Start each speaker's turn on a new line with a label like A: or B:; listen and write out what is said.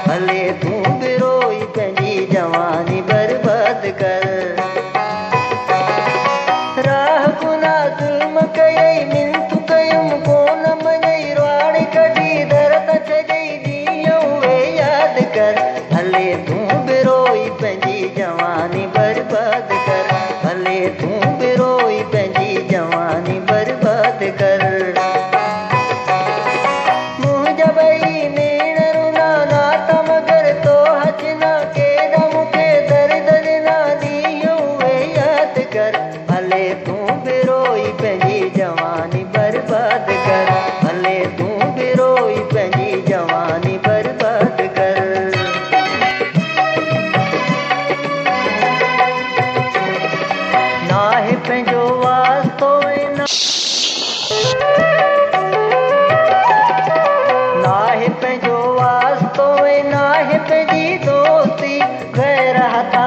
A: भले तूं बि रोई पंहिंजी जवानी बर्बाद कर। राह गुनाह ज़ुल्म कयई मिनतूं कयूं कोन मञई रुआड़ी कढी दर्द छॾई ॾींहं उहे यादि कर। भले तूं बि रोई पंहिंजी जवानी बर्बाद कर। भले तूं बि रोई पंहिंजी जवानी बर्बाद कर। मुंहुं जबई नीणरू ना त मगर तो हच न केॾा मूंखे दर्द ॾिना ॾींहं उहे यादि कर। भले तूं बि रोई पंहिंजी जवानी बर्बाद कर। भले तूं बि रोई पंहिंजी जवानी बर्बाद कर। नाहे पंहिंजो वास्तो नाहे पंहिंजो वास्तो नाहे पंहिंजी दोस्ती गैर हथा